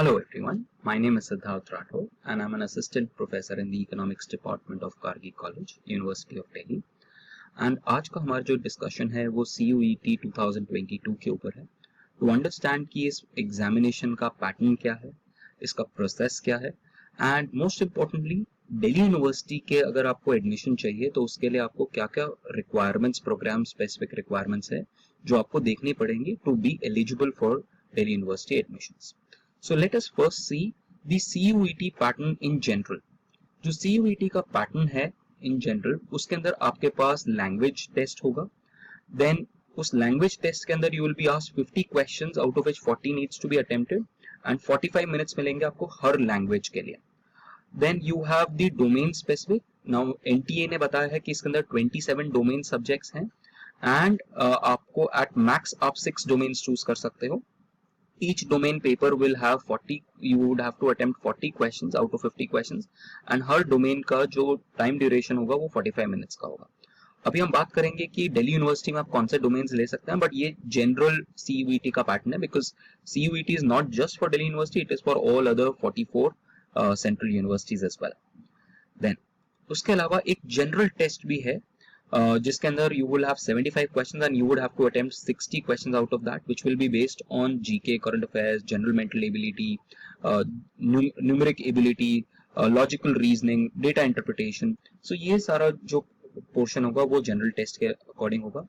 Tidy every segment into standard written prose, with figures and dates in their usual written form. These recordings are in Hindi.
Hello everyone, my name is Siddharth Rathod and I'm an assistant professor in the economics department of Carnegie College, University of Delhi. And आज का हमारा जो डिस्कशन है वो CUET 2022 के ऊपर है। टू अंडरस्टैंड कि इस एग्जामिनेशन का पैटर्न क्या है, इसका प्रोसेस क्या है and most importantly Delhi University के अगर आपको एडमिशन चाहिए तो उसके लिए आपको क्या क्या रिक्वायरमेंट्स, प्रोग्राम स्पेसिफिक रिक्वायरमेंट्स है जो आपको देखनी पड़ेंगी to be eligible for Delhi University admissions. So let us first see the CUET pattern in general. जो CUET का पैटर्न है in general, उसके अंदर आपके पास लैंग्वेज टेस्ट होगा। देन उस लैंग्वेज टेस्ट के अंदर you will be asked 50 questions out of which 40 needs to be attempted and 45 minutes मिलेंगे आपको हर लैंग्वेज के लिए। Then you have the domain specific. Now NTA ने बताया है कि इसके अंदर 27 डोमेन सब्जेक्ट्स हैं एंड आपको at max आप 6 डोमेन्स चूज कर सकते हो। Each domain paper will have 40, you would have to attempt 40 questions out of 50 questions and her domain का जो time duration होगा वो 45 minutes का होगा। अभी हम बात करेंगे कि दिल्ली यूनिवर्सिटी में आप कौन से डोमेन्स ले सकते हैं, बट ये जनरल CUET का पैटर्न है because CUET is not just for Delhi University, it is for all other 44 central universities as well. Then उसके अलावा एक जनरल टेस्ट भी है जिसके अंदर you will have 75 questions and you would have to attempt 60 questions out of that, which will be based on GK, current affairs, general mental ability, numeric ability, logical reasoning, data interpretation. So ये सारा जो पोर्शन होगा वो जनरल टेस्ट के अकॉर्डिंग होगा।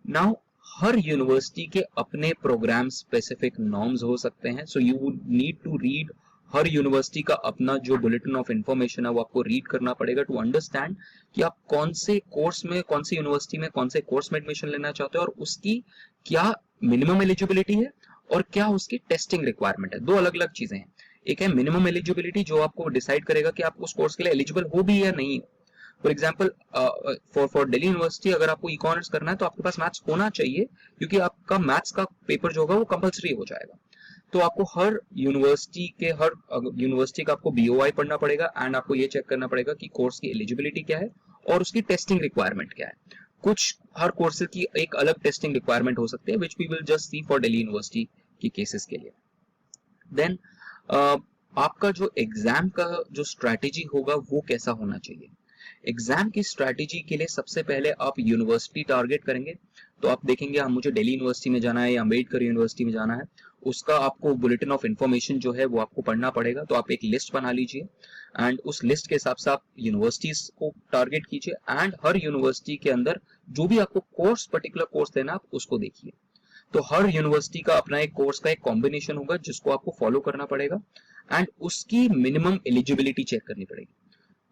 नाउ हर यूनिवर्सिटी के अपने प्रोग्राम स्पेसिफिक नॉर्म्स हो सकते हैं, so you would need to read हर यूनिवर्सिटी का अपना जो बुलेटिन ऑफ इंफॉर्मेशन है वो आपको रीड करना पड़ेगा टू अंडरस्टैंड कि आप कौन से कोर्स में, कौन सी यूनिवर्सिटी में, कौन से कोर्स में एडमिशन लेना चाहते हो और उसकी क्या मिनिमम एलिजिबिलिटी है और क्या उसकी टेस्टिंग रिक्वायरमेंट है। दो अलग अलग चीजें हैं। एक है मिनिमम एलिजिबिलिटी जो आपको डिसाइड करेगा कि आप उस कोर्स के लिए एलिजिबल हो भी या नहीं। For example for Delhi university अगर आपको ई कॉमर्स करना है तो आपके पास मैथ्स होना चाहिए क्योंकि आपका मैथ्स का पेपर जो होगा वो कंपलसरी हो जाएगा। तो आपको हर यूनिवर्सिटी का आपको BOI पढ़ना पड़ेगा एंड आपको ये चेक करना पड़ेगा कि कोर्स की एलिजिबिलिटी क्या है और उसकी टेस्टिंग रिक्वायरमेंट क्या है। कुछ हर कोर्सेज की एक अलग टेस्टिंग रिक्वायरमेंट हो सकती है which we will just see for Delhi University की केसेस के लिए। देन आपका जो एग्जाम का जो स्ट्रैटेजी होगा वो कैसा होना चाहिए। एग्जाम की स्ट्रैटेजी के लिए सबसे पहले आप यूनिवर्सिटी टारगेट करेंगे, तो आप देखेंगे हम मुझे दिल्ली यूनिवर्सिटी में जाना है या अम्बेडकर यूनिवर्सिटी में जाना है, उसका आपको बुलेटिन ऑफ इंफॉर्मेशन जो है वो आपको पढ़ना पड़ेगा। तो आप एक लिस्ट बना लीजिए एंड उस लिस्ट के हिसाब से आप यूनिवर्सिटीज को टारगेट कीजिए एंड हर यूनिवर्सिटी के अंदर जो भी आपको कोर्स, पर्टिकुलर कोर्स देना आप उसको देखिए। तो हर यूनिवर्सिटी का अपना एक कोर्स का एक कॉम्बिनेशन होगा जिसको आपको फॉलो करना पड़ेगा एंड उसकी मिनिमम एलिजिबिलिटी चेक करनी पड़ेगी।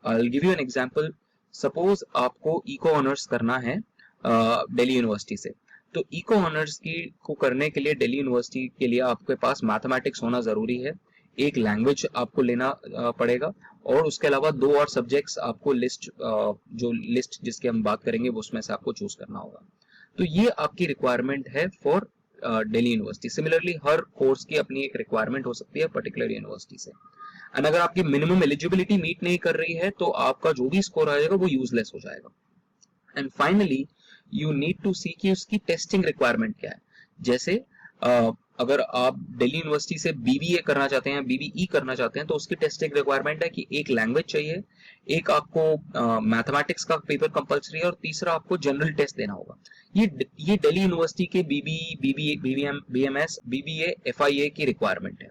I'll give you an example. Suppose आपको इको ऑनर्स करना है दिल्ली यूनिवर्सिटी से, तो इको ऑनर्स को करने के लिए दिल्ली यूनिवर्सिटी के लिए आपके पास मैथमेटिक्स होना जरूरी है, एक लैंग्वेज आपको लेना पड़ेगा और उसके अलावा 2 और सब्जेक्ट्स आपको जो लिस्ट जिसकी हम बात करेंगे उसमें से आपको चूज करना होगा। तो ये आपकी रिक्वायरमेंट है for Delhi university. Similarly her course की अपनी एक रिक्वायरमेंट हो सकती है पर्टिकुलर यूनिवर्सिटी से एंड अगर आपकी मिनिमम एलिजिबिलिटी मीट नहीं कर रही है तो आपका जो भी स्कोर आएगा वो यूजलेस हो जाएगा। And finally you need to see कि उसकी टेस्टिंग रिक्वायरमेंट क्या है। जैसे अगर आप दिल्ली यूनिवर्सिटी से BBA करना चाहते हैं, BBE करना चाहते हैं, तो उसकी टेस्टिंग रिक्वायरमेंट है कि एक लैंग्वेज चाहिए, एक आपको मैथमेटिक्स का पेपर कंपलसरी है और तीसरा आपको जनरल टेस्ट देना होगा। ये दिल्ली यूनिवर्सिटी के BMS, BBA, FIA की रिक्वायरमेंट है।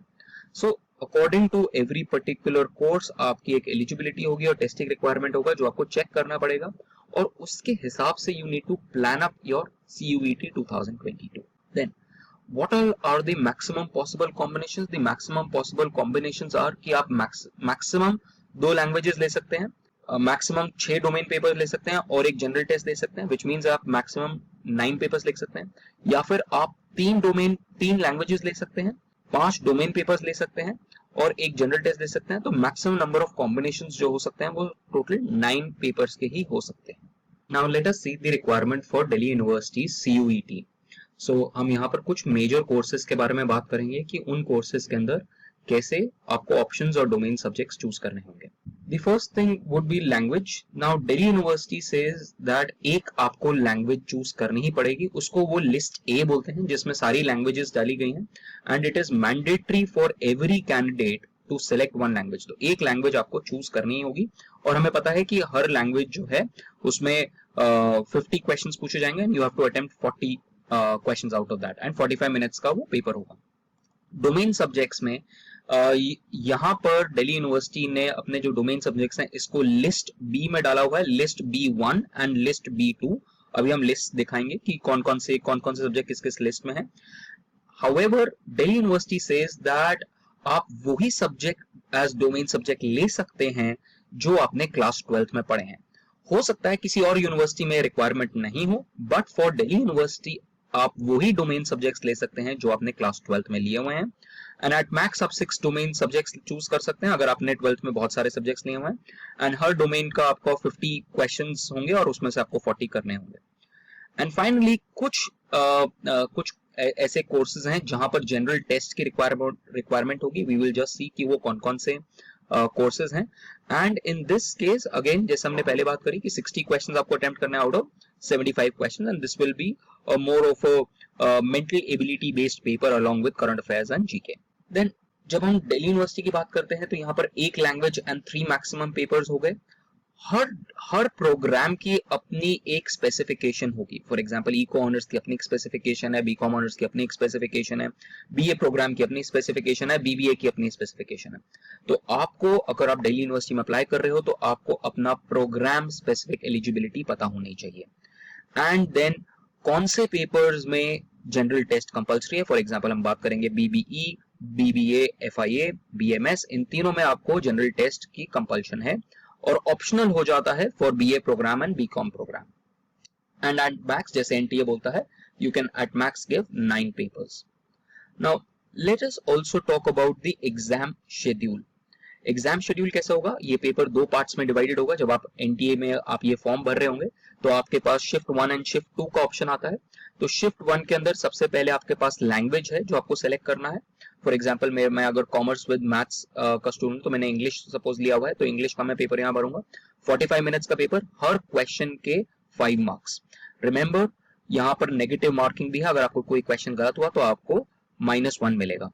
So according to every particular course आपकी एक एलिजिबिलिटी होगी और टेस्टिंग रिक्वायरमेंट होगा जो आपको चेक करना पड़ेगा और उसके हिसाब से you need to plan up your CUET 2022। Then what are the maximum possible combinations? The maximum possible combinations are कि आप maximum 2 लैंग्वेजेस ले सकते हैं, मैक्सिमम 6 डोमेन पेपर ले सकते हैं और एक जनरल टेस्ट दे सकते हैं, विच मीन्स आप मैक्सिमम 9 पेपर्स लिख सकते हैं, या फिर आप 3 लैंग्वेजेस ले सकते हैं, 5 डोमेन पेपर्स ले सकते हैं और एक जनरल टेस्ट दे सकते हैं। तो मैक्सिमम नंबर ऑफ कॉम्बिनेशंस जो हो सकते हैं वो टोटल 9 पेपर्स के ही हो सकते हैं। Now let us see the requirement for Delhi university CUET। सो हम यहाँ पर कुछ मेजर कोर्सेज के बारे में बात करेंगे कि उन कोर्सेज के अंदर कैसे आपको ऑप्शंस और डोमेन सब्जेक्ट्स चूज करने होंगे। The first thing would be language. Now Delhi University says that एक आपको लैंग्वेज चूज करनी ही पड़ेगी, उसको वो लिस्ट ए बोलते हैं जिसमें सारी लैंग्वेजेस डाली गई हैं, and it is mandatory for every candidate to select one language. तो एक लैंग्वेज आपको चूज करनी ही होगी, और हमें पता है कि हर लैंग्वेज जो है उसमें 50 क्वेश्चंस पूछे जाएंगे and you have to attempt 40 questions out of that, and 45 minutes का वो पेपर होगा. डोमेन सब्जेक्ट्स में यहाँ पर दिल्ली यूनिवर्सिटी ने अपने जो डोमेन सब्जेक्ट्स हैं इसको लिस्ट बी में डाला हुआ है, list B1 and list B2. अभी हम लिस्ट दिखाएंगे कि कौन कौन से सब्जेक्ट किस किस लिस्ट में है. However Delhi university says that आप वही सब्जेक्ट एज डोमेन सब्जेक्ट ले सकते हैं जो आपने क्लास 12th में पढ़े हैं. हो सकता है किसी और यूनिवर्सिटी में रिक्वायरमेंट नहीं हो, बट फॉर दिल्ली यूनिवर्सिटी आप वही डोमेन सब्जेक्ट्स ले सकते हैं जो आपने क्लास 12th में लिए हुए हैं. एंड एट मैक्स आप 6 डोमेन सब्जेक्ट्स चूज कर सकते हैं अगर आपने 12th में बहुत सारे सब्जेक्ट्स लिए हुए हैं, एंड हर डोमेन का आपको 50 क्वेश्चंस होंगे और उसमें से आपको 40 करने होंगे. एंड फाइनली कुछ ऐसे कोर्सेज हैं जहां पर जनरल टेस्ट की रिक्वायरमेंट होगी. वी विल जस्ट सी कि वो कौन कौन से कोर्सेज हैं. And in this case again जैसे हमने पहले बात करी कि 60 क्वेश्चंस आपको अटेम्प्ट करने out of 75 questions, and this will be more of a mental ability based paper along with current affairs and GK. Then जब हम दिल्ली यूनिवर्सिटी की बात करते हैं तो यहाँ पर एक लैंग्वेज एंड 3 मैक्सिमम पेपर्स हो गए. हर प्रोग्राम की अपनी एक स्पेसिफिकेशन होगी. फॉर एग्जांपल इको ऑनर्स की अपनी एक स्पेसिफिकेशन है, बीकॉम ऑनर्स की अपनी एक स्पेसिफिकेशन है, बीए प्रोग्राम की अपनी स्पेसिफिकेशन है, बीबीए की अपनी स्पेसिफिकेशन है. तो आपको अगर आप दिल्ली यूनिवर्सिटी में अप्लाई कर रहे हो तो आपको अपना प्रोग्राम स्पेसिफिक एलिजिबिलिटी पता होनी चाहिए. एंड देन कौन से पेपर्स में जनरल टेस्ट कंपल्सरी है. फॉर एग्जांपल हम बात करेंगे बीबीई, बीबीए, एफआईए, बीएमएस, इन तीनों में आपको जनरल टेस्ट की कंपल्शन है, और ऑप्शनल हो जाता है for BA program and BCom program. And at max जैसे एनटीए बोलता है you can at max give 9 papers. Now let us also talk about the exam schedule. Exam schedule कैसा होगा, ये पेपर 2 पार्ट्स में डिवाइडेड होगा. जब आप एनटीए में आप ये फॉर्म भर रहे होंगे तो आपके पास शिफ्ट 1 एंड शिफ्ट 2 का ऑप्शन आता है. तो शिफ्ट 1 के अंदर सबसे पहले आपके पास लैंग्वेज है जो आपको सेलेक्ट करना है. फॉर एग्जांपल मैं अगर कॉमर्स विद मैथ्स का स्टूडेंट तो मैंने इंग्लिश सपोज लिया हुआ है, तो इंग्लिश का मैं पेपर यहाँ भरूंगा. 45 मिनट्स का पेपर, हर क्वेश्चन के 5 मार्क्स. रिमेंबर यहाँ पर नेगेटिव मार्किंग भी है, अगर आपको कोई क्वेश्चन गलत हुआ तो आपको -1 मिलेगा.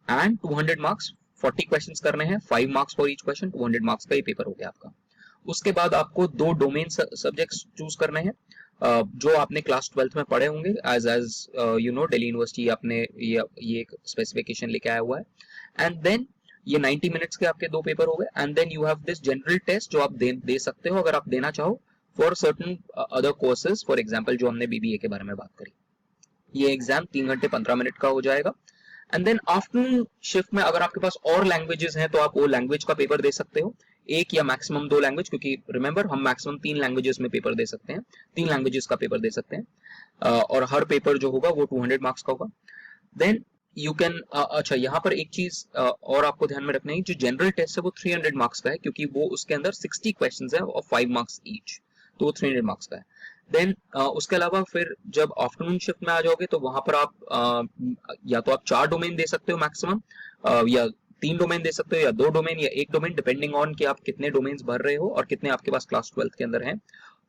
एंड 200 मार्क्स, 40 क्वेश्चंस करने हैं, 5 marks for each question, 200 marks का ये पेपर हो गया आपका. उसके बाद आपको 2 डोमेन सब्जेक्ट्स चूज करने हैं जो आपने क्लास 12th में पढ़े होंगे. As you know Delhi University आपने ये एक स्पेसिफिकेशन लेके आया हुआ है. एंड देन ये 90 मिनट्स के आपके 2 पेपर हो गए. And then you have this general test जो आप दे सकते हो अगर आप देना चाहो for certain other courses. For example जो हमने बीबीए के बारे में बात करी, ये एग्जाम 3 घंटे 15 मिनट का हो जाएगा. एंड देन आफ्टरनून शिफ्ट में अगर आपके पास और लैंग्वेजेस हैं तो आप वो लैंग्वेज का पेपर दे सकते हो, एक या मैक्सिमम 2 लैंग्वेज, क्योंकि रिमेंबर हम मैक्सिमम 3 लैंग्वेजेस में पेपर दे सकते हैं, 3 लैंग्वेजेस का पेपर दे सकते हैं. और हर पेपर जो होगा वो 200 मार्क्स का होगा. देन यू कैन अच्छा यहाँ पर एक चीज और आपको ध्यान में रखना है, जो जनरल टेस्ट है वो 300 मार्क्स का है, क्योंकि वो उसके अंदर 60 क्वेश्चंस है और 5 मार्क्स ईच, तो वो 300 मार्क्स का है. देन उसके अलावा फिर जब आफ्टरनून शिफ्ट में आ जाओगे तो वहां पर आप या तो आप 4 डोमेन दे सकते हो मैक्सिमम, या 3 डोमेन दे सकते हो, या 2 डोमेन, या 1 डोमेन, डिपेंडिंग ऑन कि आप कितने डोमेन्स भर रहे हो और कितने आपके पास क्लास 12th के अंदर हैं.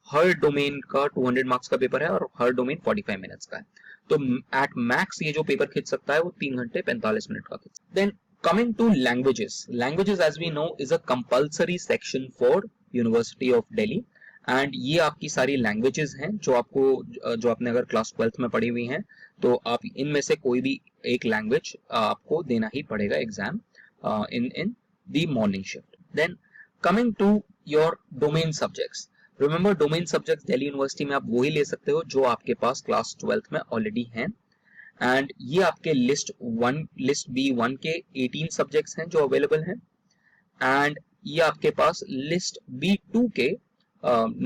हर डोमेन का 200 मार्क्स का पेपर है और हर डोमेन 45 मिनट्स का है. तो एट मैक्स ये जो पेपर खींच सकता है वो 3 घंटे 45 मिनट का खींच. Then coming to languages, languages as we know is a compulsory section for University of Delhi. And ये आपकी सारी लैंग्वेजेस हैं जो आपने अगर क्लास 12th में पढ़ी हुई हैं तो आप इनमें से कोई भी एक लैंग्वेज आपको देना ही पड़ेगा exam in the morning shift. Then coming to your domain subjects, remember domain subjects Delhi university में आप वही ले सकते हो जो आपके पास क्लास 12th में ऑलरेडी हैं. एंड ये आपके लिस्ट B1 के 18 सब्जेक्ट्स हैं जो अवेलेबल हैं, एंड ये आपके पास लिस्ट B2 के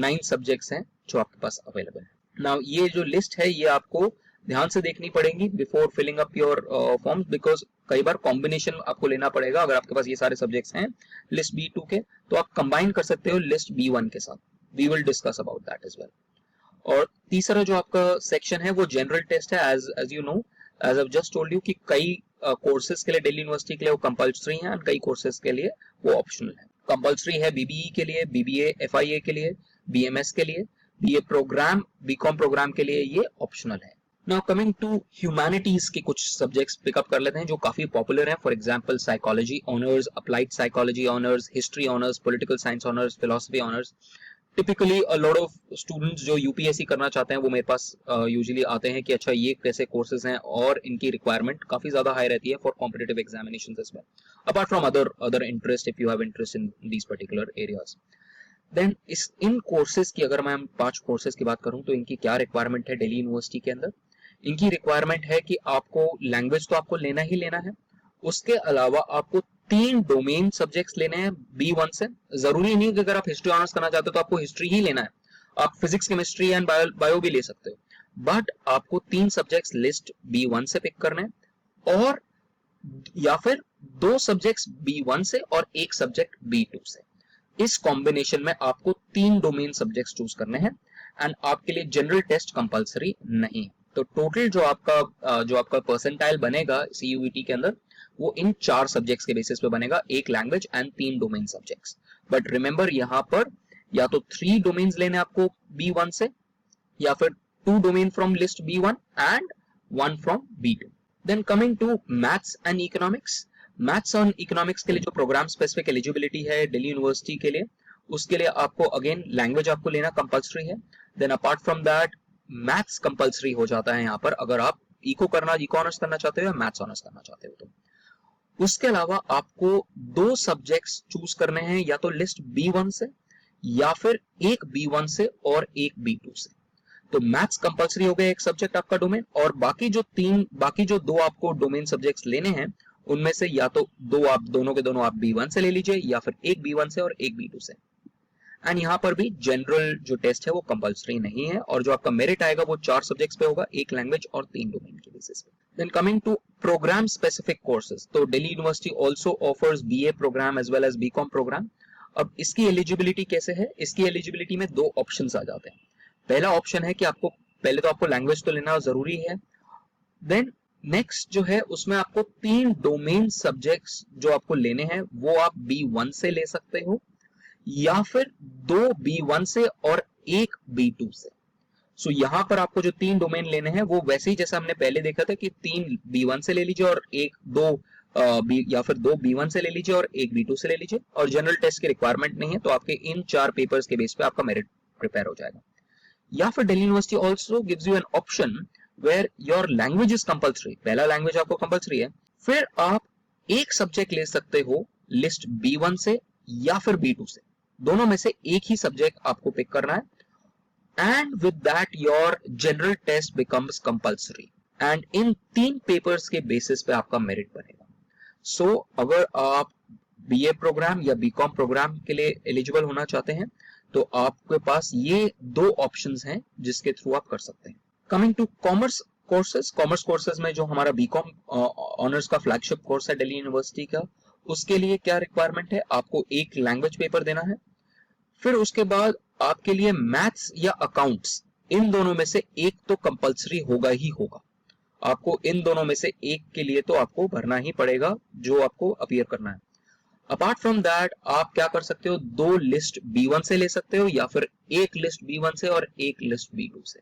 9 सब्जेक्ट्स हैं जो आपके पास अवेलेबल है. नाउ ये जो लिस्ट है ये आपको ध्यान से देखनी पड़ेगी before filling up your forms, because कई बार कॉम्बिनेशन आपको लेना पड़ेगा. अगर आपके पास ये सारे सब्जेक्ट्स हैं लिस्ट B2 के तो आप कंबाइन कर सकते हो लिस्ट B1 के साथ. We will discuss about that as well. और तीसरा जो आपका सेक्शन है वो जनरल टेस्ट है. As you know, as I just told you कि कई कोर्सेज के लिए दिल्ली यूनिवर्सिटी के लिए वो कंपल्सरी है और कई कोर्सेज के लिए वो ऑप्शनल है. कंपल्सरी है बीबीई के लिए, बीबीए एफआईए के लिए, बीएमएस के लिए, बीए प्रोग्राम, बीकॉम प्रोग्राम के लिए ये ऑप्शनल है। नाउ कमिंग टू ह्यूमैनिटीज के कुछ सब्जेक्ट्स पिकअप कर लेते हैं जो काफी पॉपुलर हैं। For example psychology honours, applied psychology honours, history honours, political science honours, philosophy honours. Typically a lot of students जो यूपीएससी करना चाहते हैं वो मेरे पास यूजुअली आते हैं कि अच्छा ये कैसे कोर्सेज हैं, और इनकी रिक्वायरमेंट काफी ज्यादा हाई रहती है for competitive examinations as well, apart from other interest, if you have interest in these particular areas. Then in courses की अगर मैं 5 कोर्सेज की बात करूं तो इनकी क्या रिक्वायरमेंट है दिल्ली यूनिवर्सिटी के अंदर। इनकी रिक्वायरमेंट है कि आपको लैंग्वेज तो आपको लेना ही लेना है, उसके अलावा आपको 3 डोमेन सब्जेक्ट्स लेने हैं B1 से। जरूरी नहीं कि अगर आप हिस्ट्री ऑनर्स करना चाहते हो तो आपको हिस्ट्री ही लेना है, आप फिजिक्स, केमिस्ट्री एंड बायो भी ले सकते हो, बट आपको 3 सब्जेक्ट्स लिस्ट B1 से पिक करने हैं, और या फिर 2 सब्जेक्ट्स B1 से और 1 सब्जेक्ट B2 से। इस कॉम्बिनेशन में आपको 3 डोमेन सब्जेक्ट्स चूज करने हैं, एंड आपके लिए जनरल टेस्ट कंपलसरी नहीं है। तो टोटल जो आपका परसेंटाइल बनेगा सीयूईटी के अंदर वो इन 4 सब्जेक्ट्स के बेसिस पे बनेगा, 1 language and 3 domain subjects. But remember यहाँ पर या तो 3 डोमेन्स लेने आपको B1 से, या फिर 2 domain from list B1 and 1 from B2। Then coming to maths and economics. Maths और इकोनॉमिक्स के लिए जो प्रोग्राम स्पेसिफिक एलिजिबिलिटी है दिल्ली यूनिवर्सिटी के लिए, उसके लिए आपको अगेन लैंग्वेज आपको लेना कंपलसरी है। Then apart from that maths compulsory हो जाता है यहाँ पर, अगर आप इको ऑनर्स करना चाहते हो या मैथ्स ऑनर्स करना चाहते हो तो। उसके अलावा आपको 2 सब्जेक्ट्स चूज करने हैं, या तो लिस्ट B1 से या फिर एक B1 से और एक B2 से। तो मैथ्स कंपलसरी हो गया एक सब्जेक्ट आपका डोमेन, और बाकी जो 2 आपको डोमेन सब्जेक्ट्स लेने हैं उनमें से या तो दोनों के दोनों आप B1 से ले लीजिए, या फिर एक B1 से और एक B2 से। एंड यहाँ पर भी जनरल जो टेस्ट है वो कंपलसरी नहीं है, और जो आपका मेरिट आएगा वो 4 सब्जेक्ट्स पे होगा, 1 लैंग्वेज और 3 डोमेन के बेसिस पे। Then coming to programme specific courses, तो Delhi University also offers BA programme as well as BCom programme. अब इसकी एलिजिबिलिटी कैसे है? इसकी एलिजिबिलिटी में 2 ऑप्शन आ जाते हैं। पहला ऑप्शन है कि पहले तो आपको लैंग्वेज तो लेना जरूरी है, देन नेक्स्ट जो है उसमें आपको 3 डोमेन सब्जेक्ट्स जो आपको लेने हैं वो आप B1 से ले सकते हो, या फिर 2 B1 से और 1 B2 से। सो यहां पर आपको जो 3 डोमेन लेने हैं वो वैसे ही जैसा हमने पहले देखा था कि 3 B1 से ले लीजिए और या फिर 2 B1 से ले लीजिए और 1 B2 से ले लीजिए, और जनरल टेस्ट की रिक्वायरमेंट नहीं है, तो आपके इन 4 पेपर्स के बेस पे आपका मेरिट प्रिपेयर हो जाएगा। या फिर Delhi University also gives you an option where your language is compulsory. पहला लैंग्वेज आपको कंपलसरी है, फिर आप एक सब्जेक्ट ले सकते हो लिस्ट B1 से या फिर B2 से, दोनों में से एक ही सब्जेक्ट आपको पिक करना है, and with that your general test becomes compulsory, and in 3 papers के बेसिस पे आपका मेरिट बनेगा। सो अगर आप बीए प्रोग्राम या बीकॉम प्रोग्राम के लिए एलिजिबल होना चाहते हैं तो आपके पास ये 2 ऑप्शंस हैं जिसके थ्रू आप कर सकते हैं। कमिंग टू कॉमर्स कोर्सेज में जो हमारा बीकॉम ऑनर्स का फ्लैगशिप कोर्स है दिल्ली यूनिवर्सिटी का, उसके लिए क्या रिक्वायरमेंट है? आपको एक लैंग्वेज पेपर देना है, फिर उसके बाद आपके लिए मैथ्स या अकाउंट्स, इन दोनों में से एक तो कंपलसरी होगा ही होगा। आपको इन दोनों में से एक के लिए तो आपको भरना ही पड़ेगा जो आपको अपीयर करना है। अपार्ट फ्रॉम दैट आप क्या कर सकते हो, 2 लिस्ट B1 से ले सकते हो, या फिर एक लिस्ट B1 से और एक लिस्ट B2 से।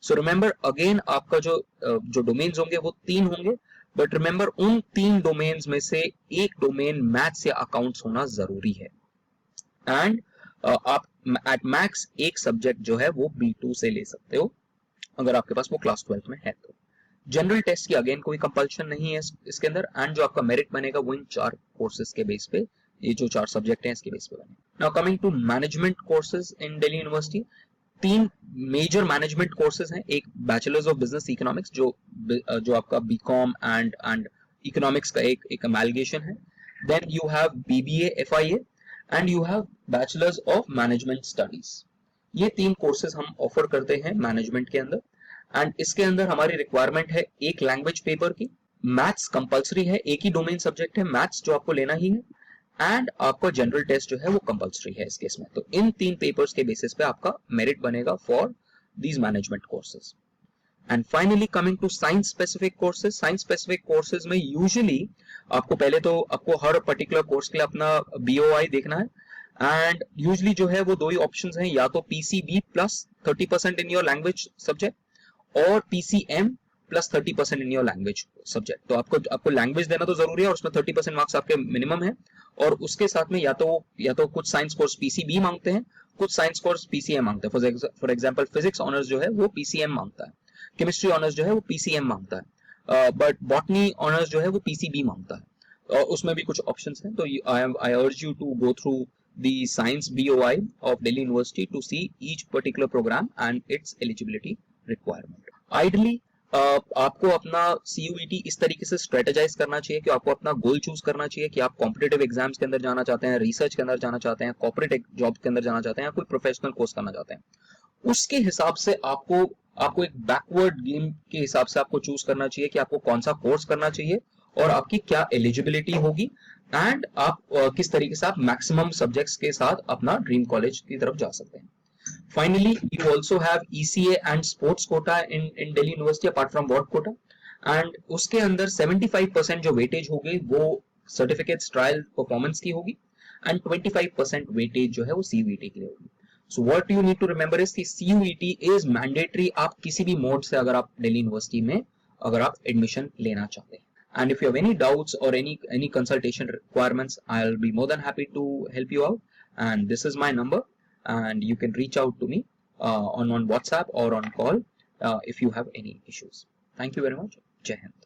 सो रिमेंबर अगेन आपका जो डोमेन्स होंगे वो 3 होंगे, बट रिमेंबर उन 3 डोमेन्स में से एक डोमेन मैथ्स या अकाउंट्स होना जरूरी है, एंड आप एट मैक्स एक सब्जेक्ट जो है वो B2 से ले सकते हो अगर आपके पास वो क्लास 12 में है तो। जनरल टेस्ट की अगेन कोई कंपल्शन नहीं है इसके अंदर, एंड जो आपका मेरिट बनेगा वो इन 4 कोर्सेज के बेस पे, ये जो 4 सब्जेक्ट हैं इसके बेस पे बनेगा। Now coming to management courses in Delhi University, 3 major management courses हैं। एक बैचलर्स ऑफ बिजनेस इकोनॉमिक्स जो आपका बीकॉम एंड इकोनॉमिक्स का एक अमैलगेशन है। Then you have BBA FIA and you have bachelors of management studies. ये 3 कोर्सेज हम ऑफर करते हैं मैनेजमेंट के अंदर, एंड इसके अंदर हमारी रिक्वायरमेंट है एक लैंग्वेज पेपर की, मैथ्स कंपलसरी है, एक ही डोमेन सब्जेक्ट है मैथ्स जो आपको लेना ही है, एंड आपका जनरल टेस्ट जो है वो कंपलसरी है इस केस में। तो इन 3 पेपर्स के बेसिस पे आपका मेरिट बनेगा for these management courses. And finally coming to science specific courses में यूजुअली आपको पहले तो आपको हर पर्टिकुलर कोर्स के लिए अपना BOI देखना है, एंड यूजुअली जो है वो दो ही ऑप्शंस हैं, या तो PCB plus 30% in your language subject और PCM plus 30% in your language subject. तो आपको लैंग्वेज देना तो जरूरी है और उसमें 30% मार्क्स आपके मिनिमम है, और उसके साथ में या तो कुछ साइंस कोर्स PCB मांगते हैं, कुछ साइंस कोर्स PCM मांगते हैं। फॉर एग्जांपल फिजिक्स ऑनर्स जो है वो PCM मांगता है, केमिस्ट्री ऑनर्स जो है वो PCM मांगता है, बट बॉटनी ऑनर्स जो है वो PCB मांगता है, और उसमें भी कुछ ऑप्शंस हैं। तो I urge you to go through the science BOI of Delhi University to see each particular program and its eligibility requirement. Ideally आपको अपना CUET इस तरीके से स्ट्रेटेजाइज करना चाहिए कि आपको अपना गोल चूज करना चाहिए कि आप कॉम्पिटेटिव एग्जाम्स के अंदर जाना चाहते हैं, रिसर्च के अंदर जाना चाहते हैं, कॉर्पोरेट जॉब के अंदर जाना चाहते हैं, या कोई प्रोफेशनल कोर्स करना चाहते हैं। उसके हिसाब से आपको एक बैकवर्ड गेम के हिसाब से आपको चूज करना चाहिए कि आपको कौन सा कोर्स करना चाहिए और आपकी क्या एलिजिबिलिटी होगी, एंड आप किस तरीके से आप मैक्सिमम सब्जेक्ट्स के साथ अपना ड्रीम कॉलेज की तरफ जा सकते हैं। Finally, you also have ECA and sports quota in Delhi University apart from WAT quota, and उसके अंदर 75% जो वेटेज होगी वो सर्टिफिकेट्स ट्रायल परफॉर्मेंस की होगी, एंड 25% वेटेज जो है वो CUET के लिए होगी। So what you need to remember is कि CUET is mandatory, आप किसी भी मोड से अगर आप दिल्ली यूनिवर्सिटी में अगर आप एडमिशन लेना चाहते हैं। And if you have any doubts or any consultation requirements, I'll be more than happy to help you out. And this is my number, and you can reach out to me on WhatsApp or on call if you have any issues. Thank you very much. Jai Hind.